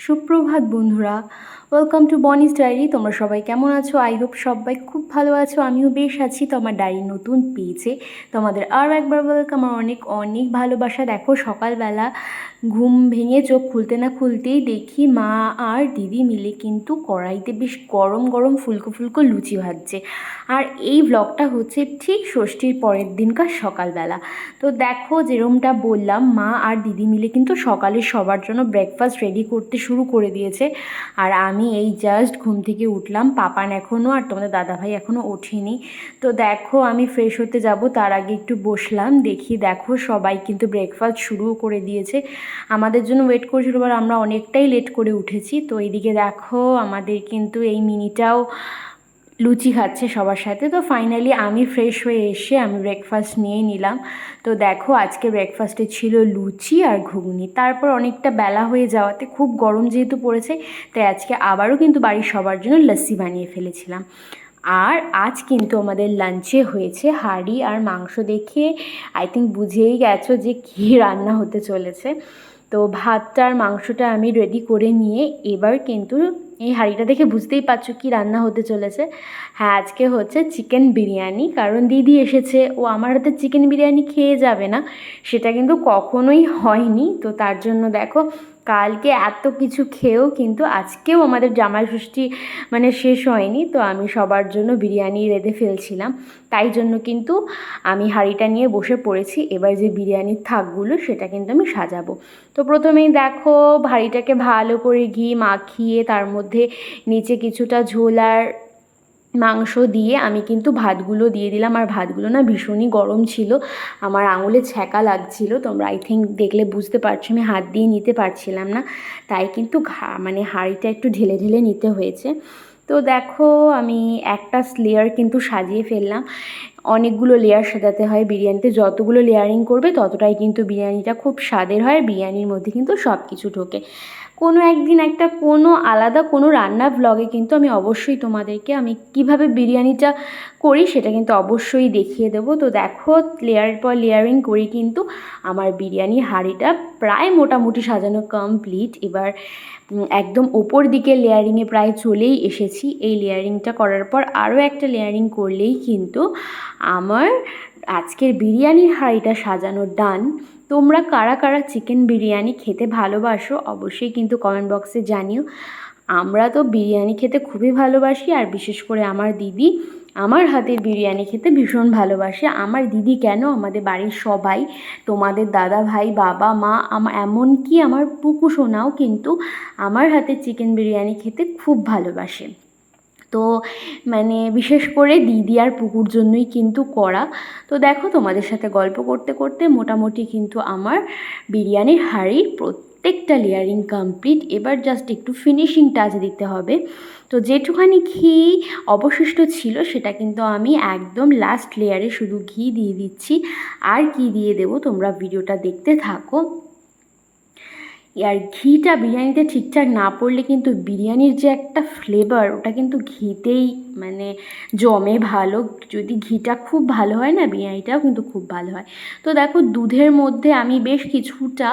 সুপ্রভাত বন্ধুরা, welcome to বনিস diary. তোমরা সবাই কেমন আছো? আই হোপ সবাই খুব ভালো আছো। আমিও বেশ আছি। তো আমার ডায়েরি নতুন পেয়েছে তোমাদের আরও একবার ওয়েলকাম, আমার অনেক অনেক ভালোবাসা। দেখো সকালবেলা ঘুম ভেঙে চোখ খুলতে না খুলতেই দেখি মা আর দিদি মিলে কিন্তু কড়াইতে বেশ গরম গরম ফুলকো ফুলকো লুচি ভাজছে। আর এই ব্লগটা হচ্ছে ঠিক ষষ্ঠীর পরের দিনকার সকালবেলা। তো দেখো যেরমটা বললাম, মা আর দিদি মিলে কিন্তু সকালে সবার জন্য ব্রেকফাস্ট রেডি করতে শুরু করে দিয়েছে। আর আমি এই জাস্ট ঘুম থেকে উঠলাম, পাপান এখনও আর তোমাদের দাদাভাই এখনও ওঠেনি। তো দেখো আমি ফ্রেশ হতে যাব, তার আগে একটু বসলাম, দেখি দেখো সবাই কিন্তু ব্রেকফাস্ট শুরু করে দিয়েছে। আমাদের জন্য ওয়েট করছিল, আর আমরা অনেকটাই লেট করে উঠেছি। তো এইদিকে দেখো আমাদের কিন্তু এই মিনিটাও লুচি খাচ্ছে সবার সাথে। তো ফাইনালি আমি ফ্রেশ হয়ে এসে আমি ব্রেকফাস্ট নিয়ে নিলাম। তো দেখো আজকে ব্রেকফাস্টে ছিল লুচি আর ঘুগনি। তারপর অনেকটা বেলা হয়ে যাওয়াতে খুব গরম যেহেতু পড়েছে, তাই আজকে আবারও কিন্তু বাড়ির সবার জন্য লস্যি বানিয়ে ফেলেছিলাম। আর আজ কিন্তু আমাদের লাঞ্চে হয়েছে হাঁড়ি আর মাংস। দেখে আই থিঙ্ক বুঝেই গেছো যে কী রান্না হতে চলেছে। তো ভাতটা আর মাংসটা আমি রেডি করে নিয়ে এবার কিন্তু এই হাঁড়িটা দেখে বুঝতেই পারছো কি রান্না হতে চলেছে। হ্যাঁ, আজকে হচ্ছে চিকেন বিরিয়ানি, কারণ দিদি এসেছে, ও আমার হাতে চিকেন বিরিয়ানি খেয়ে যাবে না, সেটা কিন্তু কখনোই হয়নি। তো তার জন্য দেখো কালকে এত কিছু খেয়েও কিন্তু আজকেও আমাদের জামাই ষষ্ঠী মানে শেষ হয়নি। তো আমি সবার জন্য বিরিয়ানি রেঁধে ফেলছিলাম, তাই জন্য কিন্তু আমি হাঁড়িটা নিয়ে বসে পড়েছি। এবার যে বিরিয়ানির থাকগুলো সেটা কিন্তু আমি সাজাবো। তো প্রথমেই দেখো হাঁড়িটাকে ভালো করে ঘি মাখিয়ে তার মধ্যে নিচে কিছুটা ঝোল আর মাংস দিয়ে আমি কিন্তু ভাতগুলো দিয়ে দিলাম। আর ভাতগুলো না ভীষণই গরম ছিল, আমার আঙুলে ছ্যাঁকা লাগছিল। তোমরা আই থিঙ্ক দেখলে বুঝতে পারছো আমি হাত দিয়ে নিতে পারছিলাম না, তাই কিন্তু মানে হাঁড়িটা একটু ঢেলে ঢেলে নিতে হয়েছে। তো দেখো আমি একটা লেয়ার কিন্তু সাজিয়ে ফেললাম। অনেকগুলো লেয়ার সাজাতে হয় বিরিয়ানিতে, যতগুলো লেয়ারিং করবে ততটাই কিন্তু বিরিয়ানিটা খুব স্বাদের হয়। বিরিয়ানির মধ্যে কিন্তু সব কিছু ঢোকে। কোনো একদিন একটা কোনো আলাদা কোনো রান্নার ভ্লগে কিন্তু আমি অবশ্যই তোমাদেরকে আমি কিভাবে বিরিয়ানিটা করি সেটা কিন্তু অবশ্যই দেখিয়ে দেবো। তো দেখো লেয়ারের পর লেয়ারিং করি কিন্তু আমার বিরিয়ানি হাঁড়িটা প্রায় মোটামুটি সাজানো কমপ্লিট। এবার একদম ওপর দিকে লেয়ারিংয়ে প্রায় চলেই এসেছি। এই লেয়ারিংটা করার পর আরও একটা লেয়ারিং করলেই কিন্তু আমার আজকের বিরিয়ানির হাঁড়িটা সাজানো ডান। তোমরা কারা কারা চিকেন বিরিয়ানি খেতে ভালোবাসো অবশ্যই কিন্তু কমেন্ট বক্সে জানিও। আমরা তো বিরিয়ানি খেতে খুবই ভালোবাসি, আর বিশেষ করে আমার দিদি আমার হাতের বিরিয়ানি খেতে ভীষণ ভালোবাসে। আমার দিদি কেন, আমাদের বাড়ির সবাই, তোমাদের দাদা ভাই, বাবা মা, এমনকি আমার পুকু সোনাও কিন্তু আমার হাতের চিকেন বিরিয়ানি খেতে খুব ভালোবাসে। তো মানে বিশেষ করে দিদি আর পুকুর জন্যই কিন্তু করা। তো দেখো তোমাদের সাথে গল্প করতে করতে মোটামুটি কিন্তু আমার বিরিয়ানির হাঁড়ির প্রত্যেকটা লেয়ারিং কমপ্লিট। এবার জাস্ট একটু ফিনিশিং টাচ দিতে হবে। তো যেটুখানি ঘি অবশিষ্ট ছিল সেটা কিন্তু আমি একদম লাস্ট লেয়ারে শুধু ঘি দিয়ে দিচ্ছি। আর কি দিয়ে দেবো তোমরা ভিডিওটা দেখতে থাকো। আর ঘিটা বিরিয়ানিতে ঠিকঠাক না পড়লে কিন্তু বিরিয়ানির যে একটা ফ্লেভার ওটা কিন্তু ঘিতেই মানে জমে ভালো। যদি ঘিটা খুব ভালো হয় না, বিরিয়ানিটাও কিন্তু খুব ভালো হয়। তো দেখো দুধের মধ্যে আমি বেশ কিছুটা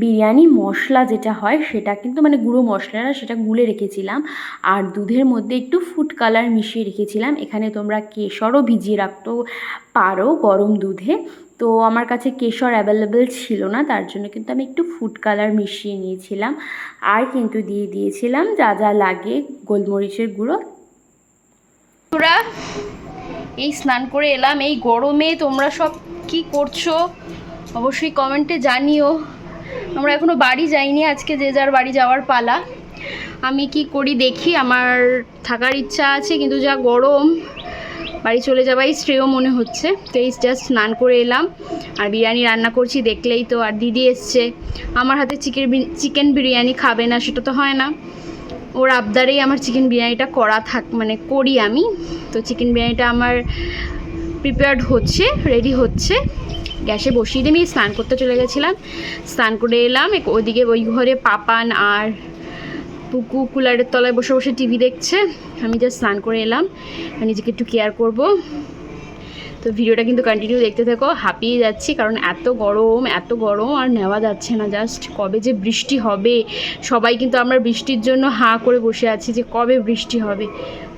বিরিয়ানি মশলা যেটা হয় সেটা কিন্তু মানে গুঁড়ো মশলাটা সেটা গুলে রেখেছিলাম। আর দুধের মধ্যে একটু ফুড কালার মিশিয়ে রেখেছিলাম। এখানে তোমরা কেশরও ভিজিয়ে রাখতেও পারো গরম দুধে। তো আমার কাছে কেশর অ্যাভেলেবেল ছিল না, তার জন্য কিন্তু আমি একটু ফুড কালার মিশিয়ে নিয়েছিলাম। আর কিন্তু দিয়ে দিয়েছিলাম যা যা লাগে, গোলমরিচের গুঁড়ো। তোরা এই স্নান করে এলাম এই গরমে, তোমরা সব কি করছো অবশ্যই কমেন্টে জানিও। আমরা এখনো বাড়ি যাইনি, আজকে যে যার বাড়ি যাওয়ার পালা। আমি কি করি দেখি, আমার থাকার ইচ্ছা আছে কিন্তু যা গরম বাড়ি চলে যাওয়াই শ্রেয় মনে হচ্ছে। তো এই জাস্ট স্নান করে এলাম আর বিরিয়ানি রান্না করছি দেখলেই তো। আর দিদি এসছে, আমার হাতে চিকেন বিরিয়ানি খাবে না সেটা তো হয় না, ওর আবদারেই আমার চিকেন বিরিয়ানিটা করা মানে করি আমি। তো চিকেন বিরিয়ানিটা আমার প্রিপেয়ার্ড হচ্ছে, রেডি হচ্ছে, গ্যাসে বসিয়ে দিয়ে আমি স্নান করতে চলে গেছিলাম। স্নান করে এলাম, ওদিকে ওই ঘরে পাপান আর পুকু কুলারের তলায় বসে বসে টিভি দেখছে। আমি জাস্ট স্নান করে এলাম, নিজেকে একটু কেয়ার করব। তো তো ভিডিওটা কিন্তু কন্টিনিউ দেখতে থাকো, হাঁপিয়ে যাচ্ছি কারণ এত গরম আর নেওয়া যাচ্ছে না। জাস্ট কবে যে বৃষ্টি হবে, সবাই কিন্তু আমরা বৃষ্টির জন্য হাঁ করে বসে আছি যে কবে বৃষ্টি হবে।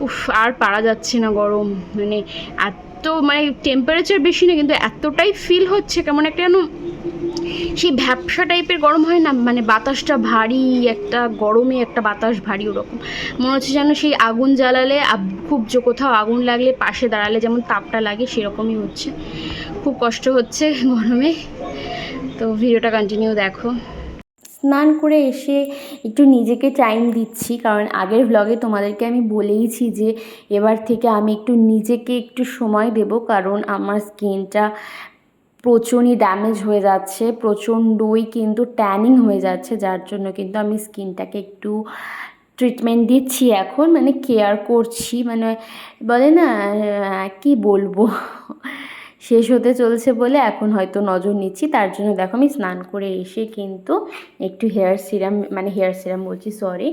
উফ, আর পারা যাচ্ছে না গরম, মানে এত মানে টেম্পারেচার বেশি না কিন্তু এতটাই ফিল হচ্ছে কেমন একটা যেন সেই ভ্যাপসা টাইপের গরম হয় না, মানে বাতাসটা ভারী, একটা গরমে একটা বাতাস ভারী, ওরকম মনে হচ্ছে যেন সেই আগুন জ্বালালে খুব কোথাও আগুন লাগলে পাশে দাঁড়ালে যেমন তাপটা লাগে সেরকমই হচ্ছে। খুব কষ্ট হচ্ছে গরমে। তো ভিডিওটা কন্টিনিউ দেখো। স্নান করে এসে একটু নিজেকে টাইম দিচ্ছি, কারণ আগের ব্লগে তোমাদেরকে আমি বলেইছি যে এবার থেকে আমি একটু নিজেকে একটু সময় দেব, কারণ আমার স্কিনটা প্রচণ্ডই ড্যামেজ হয়ে যাচ্ছে, প্রচণ্ডই কিন্তু ট্যানিং হয়ে যাচ্ছে, যার জন্য কিন্তু আমি স্কিনটাকে একটু ট্রিটমেন্ট দিচ্ছি এখন, মানে কেয়ার করছি, মানে বলে না কি বলবো, শেষ হতে চলছে বলে এখন হয়তো নজর নিচ্ছি। তার জন্য দেখো আমি স্নান করে এসে কিন্তু একটু হেয়ার সিরাম বলছি, সরি,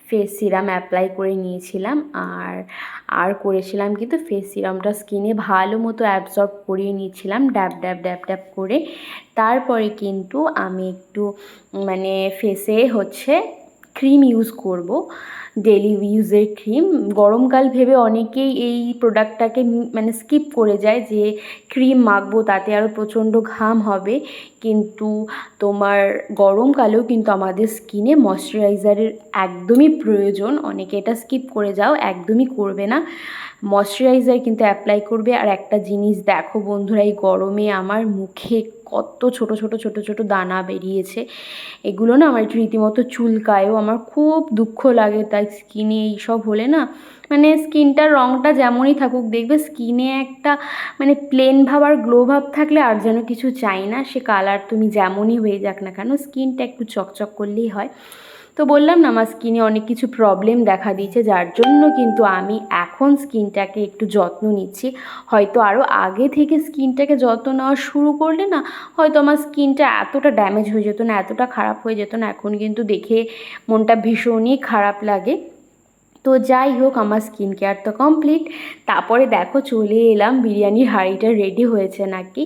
ফেস সিরাম অ্যাপ্লাই করে নিয়েছিলাম। আর করেছিলাম কিন্তু ফেস সিরামটা স্কিনে ভালো মতো অ্যাবজর্ব করিয়ে নিয়েছিলাম ড্যাব ড্যাব ড্যাব ড্যাব করে। তারপরে কিন্তু আমি একটু মানে ফেসে হচ্ছে ক্রিম ইউজ করব, ডেলি ইউজের ক্রিম। গরমকাল ভেবে অনেকেই এই প্রোডাক্টটাকে মানে স্কিপ করে যায় যে ক্রিম মাখবো তাতে আরও প্রচণ্ড ঘাম হবে, কিন্তু তোমার গরমকালেও কিন্তু আমাদের স্কিনে ময়শ্চারাইজারের একদমই প্রয়োজন। অনেকে এটা স্কিপ করে যাও, একদমই করবে না, ময়শ্চারাইজার কিন্তু অ্যাপ্লাই করবে। আর একটা জিনিস দেখো বন্ধুরা, এই গরমে আমার মুখে কত ছোট ছোট দানা বেরিয়েছে, এগুলো না আমার রীতিমতো চুলকায়ও, আমার খুব দুঃখ লাগে। তাই স্কিনে এইসব হলে না, মানে স্কিনটার রঙটা যেমনই থাকুক, দেখবে স্কিনে একটা মানে প্লেন ভাব আর গ্লো ভাব থাকলে আর যেন কিছু চাই না, সে কালার তুমি যেমনই হয়ে যাক না কেন, স্কিনটা একটু চকচক করলেই হয়। তো বললাম না আমার স্কিনে অনেক কিছু প্রবলেম দেখা দিয়েছে, যার জন্য কিন্তু আমি এখন স্কিনটাকে একটু যত্ন নিচ্ছি। হয়তো আরও আগে থেকে স্কিনটাকে যত্ন নেওয়া শুরু করলে না, হয়তো আমার স্কিনটা এতটা ড্যামেজ হয়ে যেত না, এতটা খারাপ হয়ে যেত না। এখন কিন্তু দেখে মনটা ভীষণই খারাপ লাগে। তো যাই হোক, আমার স্কিন কেয়ার তো কমপ্লিট। তারপরে দেখো চলে এলাম, বিরিয়ানির হাঁড়িটা রেডি হয়েছে নাকি,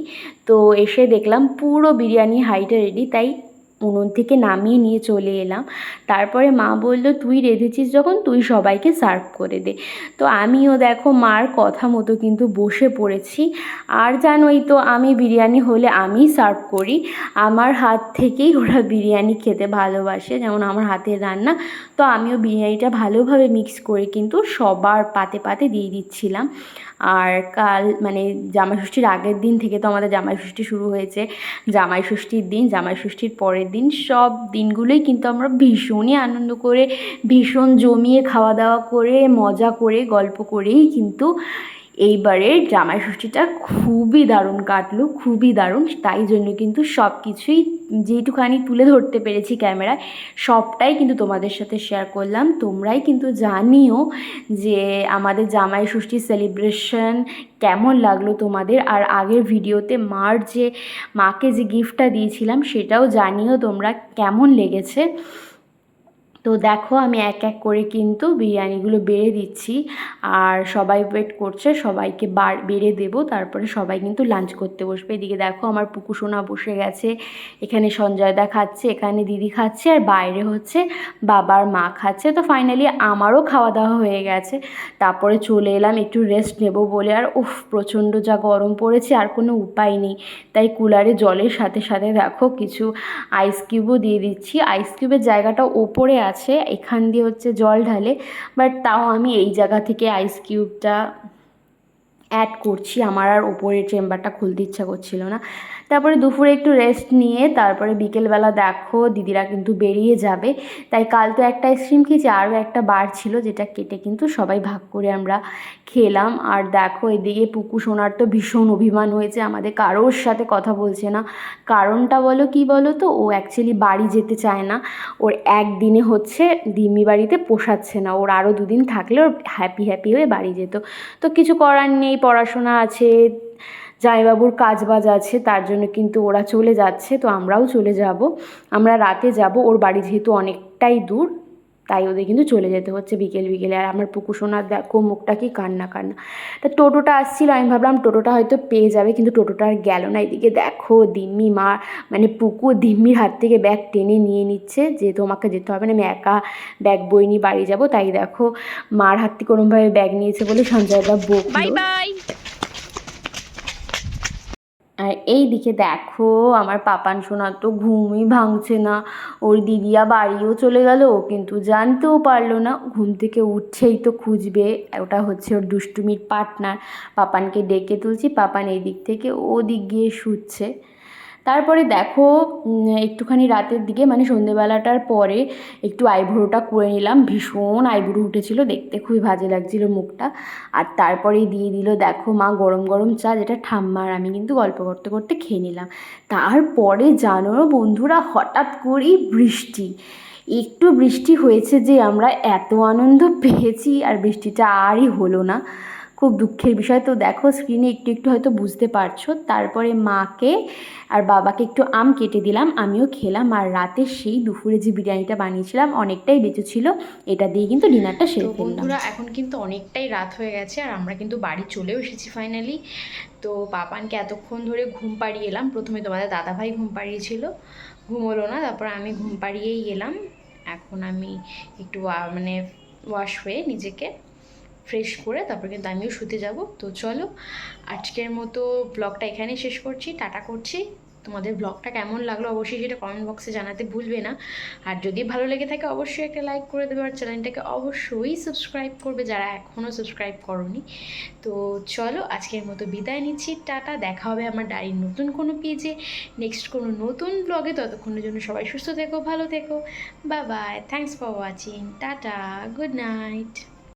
তো এসে দেখলাম পুরো বিরিয়ানির হাঁড়িটা রেডি, তাই উনুন থেকে নামিয়ে নিয়ে চলে এলাম। তারপরে মা বললো তুই রেঁধেছিস যখন তুই সবাইকে সার্ভ করে দে। তো আমিও দেখো মার কথা মতো কিন্তু বসে পড়েছি। আর জানোই তো আমি বিরিয়ানি হলে আমিই সার্ভ করি, আমার হাত থেকেই ওরা বিরিয়ানি খেতে ভালোবাসে, যেমন আমার হাতের রান্না। তো আমিও বিরিয়ানিটা ভালোভাবে মিক্স করে কিন্তু সবার পাতে পাতে দিয়ে দিচ্ছিলাম। আর কাল মানে জামাইষষ্ঠীর আগের দিন থেকে তো আমাদের জামাইষষ্ঠী শুরু হয়েছে, জামাইষষ্ঠীর দিন, জামাইষষ্ঠীর পরের দিন, সব দিনগুলোই কিন্তু আমরা ভীষণই আনন্দ করে, ভীষণ জমিয়ে খাওয়া দাওয়া করে, মজা করে, গল্প করেই কিন্তু এইবারের জামাইষষ্ঠীটা খুবই দারুণ কাটলো, খুবই দারুণ। তাই জন্য কিন্তু সব কিছুই যেটুখানি তুলে ধরতে পেরেছি ক্যামেরায়, সবটাই কিন্তু তোমাদের সাথে শেয়ার করলাম। তোমরাই কিন্তু জানিও যে আমাদের জামাইষষ্ঠীর সেলিব্রেশন কেমন লাগলো তোমাদের। আর আগের ভিডিওতে মাকে যে গিফটটা দিয়েছিলাম সেটাও জানিও তোমরা কেমন লেগেছে। তো দেখো আমি এক এক করে কিন্তু বিরিয়ানিগুলো বেড়ে দিচ্ছি, আর সবাই ওয়েট করছে, সবাইকে বেড়ে দেবো, তারপরে সবাই কিন্তু লাঞ্চ করতে বসবে। এদিকে দেখো আমার পুকুসোনা বসে গেছে, এখানে সঞ্জয়দা খাচ্ছে, এখানে দিদি খাচ্ছে, আর বাইরে হচ্ছে বাবার মা খাচ্ছে। তো ফাইনালি আমারও খাওয়া দাওয়া হয়ে গেছে। তারপরে চলে এলাম একটু রেস্ট নেব বলে, আর প্রচণ্ড যা গরম পড়েছে আর কোনো উপায় নেই, তাই কুলারে জলের সাথে সাথে দেখো কিছু আইস কিউবও দিয়ে দিচ্ছি। আইস কিউবের জায়গাটা ওপরে আছে, এখান দিয়ে হচ্ছে জল ঢালে, বাট তাও আমি এই জায়গা থেকে আইস কিউবটা অ্যাড করছি, আমার আর ওপরের চেম্বারটা খুলতে ইচ্ছা করছিল না। তারপরে দুপুরে একটু রেস্ট নিয়ে তারপরে বিকেলবেলা দেখো দিদিরা কিন্তু বেরিয়ে যাবে, তাই কাল তো একটা আইসক্রিম খেয়েছি, আরও একটা বার ছিল যেটা কেটে কিন্তু সবাই ভাগ করে আমরা খেলাম। আর দেখো এদিকে পুকু সোনার তো ভীষণ অভিমান হয়েছে, আমাদের কারোর সাথে কথা বলছে না। কারণটা বলো কি বলো তো, ও অ্যাকচুয়ালি বাড়ি যেতে চায় না, ওর একদিনে হচ্ছে দিম্মি বাড়িতে পোষাচ্ছে না, ওর আরও দুদিন থাকলে ওর হ্যাপি হয়ে বাড়ি যেত। তো কিছু করার নেই, পড়াশোনা আছে, জামাইবাবুর কাজ বাজ আছে, তার জন্য কিন্তু ওরা চলে যাচ্ছে। তো আমরাও চলে যাব, আমরা রাতে যাব, ওর বাড়ি যেহেতু অনেকটাই দূর, তাই ওদের কিন্তু চলে যেতে হচ্ছে বিকেল বিকেলে। আর আমার পুকু সোনার দেখো মুখটা কি কান্না কান্না। তা টোটোটা আসছিল, আমি ভাবলাম টোটোটা হয়তো পেয়ে যাবে, কিন্তু টোটোটা আর গেল না। এদিকে দেখো দিম্মি মা মানে পুকু দিম্মির হাত থেকে ব্যাগ টেনে নিয়ে নিচ্ছে যে তোমাকে যেতে হবে না, আমি একা ব্যাগ বই নিয়ে বাড়ি যাব। তাই দেখো মার হাত থেকে ওরমভাবে ব্যাগ নিয়েছে বলে সঞ্জয়দা বকলো। Bye bye. আর এই দিকে দেখো আমার পাপান সোনা তো ঘুমই ভাঙছে না। ওর দিদিয়া বাড়িও চলে গেল, কিন্তু জানতেও পারলো না। ঘুম থেকে উঠছেই তো খুঁজবে, ওটা হচ্ছে ওর দুষ্টুমির পার্টনার। পাপানকে ডেকে তুলছি, পাপান এই দিক থেকে ও দিক গিয়ে শুচ্ছে। তারপরে দেখো একটুখানি রাতের দিকে মানে সন্ধেবেলাটার পরে একটু আইব্রোটা করে নিলাম। ভীষণ আইব্রো উঠেছিল, দেখতে খুবই বাজে লাগছিল মুখটা। আর তারপরেই দিয়ে দিল দেখো মা গরম গরম চা, যেটা ঠাম্মার। আমি কিন্তু গল্প করতে করতে খেয়ে নিলাম। তারপরে জানো বন্ধুরা, হঠাৎ করেই বৃষ্টি। একটু বৃষ্টি হয়েছে যে আমরা এত আনন্দ পেয়েছি, আর বৃষ্টিটা আরই হলো না। খুব দুঃখের বিষয়। তো দেখো স্ক্রিনে একটু একটু হয়তো বুঝতে পারছো। তারপরে মাকে আর বাবাকে একটু আম কেটে দিলাম, আমিও খেলাম। আর রাতে সেই দুপুরে যে বিরিয়ানিটা বানিয়েছিলাম অনেকটাই বেঁচে ছিল, এটা দিয়ে কিন্তু ডিনারটা সেরে ফেললাম। বন্ধুরা এখন কিন্তু অনেকটাই রাত হয়ে গেছে, আর আমরা কিন্তু বাড়ি চলেও এসেছি ফাইনালি। তো পাপানকে এতক্ষণ ধরে ঘুম পাড়িয়ে এলাম। প্রথমে তোমাদের দাদাভাই ঘুম পাড়িয়েছিল, ঘুম হলো না, তারপর আমি ঘুম পাড়িয়েই এলাম। এখন আমি একটু মানে ওয়াশ হয়ে নিজেকে ফ্রেশ করে তারপর কিন্তু আমিও শুতে যাব। তো চলো আজকের মতো ব্লগটা এখানেই শেষ করছি, টাটা করছি। তোমাদের ব্লগটা কেমন লাগলো অবশ্যই সেটা কমেন্ট বক্সে জানাতে ভুলবে না। আর যদি ভালো লেগে থাকে অবশ্যই একটা লাইক করে দেবে, আর চ্যানেলটাকে অবশ্যই সাবস্ক্রাইব করবে যারা এখনও সাবস্ক্রাইব করোনি। তো চলো আজকের মতো বিদায় নিচ্ছি, টাটা। দেখা হবে আমার ডায়েরির নতুন কোনো পেজে, নেক্সট কোনো নতুন ব্লগে। ততক্ষণের জন্য সবাই সুস্থ থেকো, ভালো থেকো, bye bye, thanks for watching, tata, good night.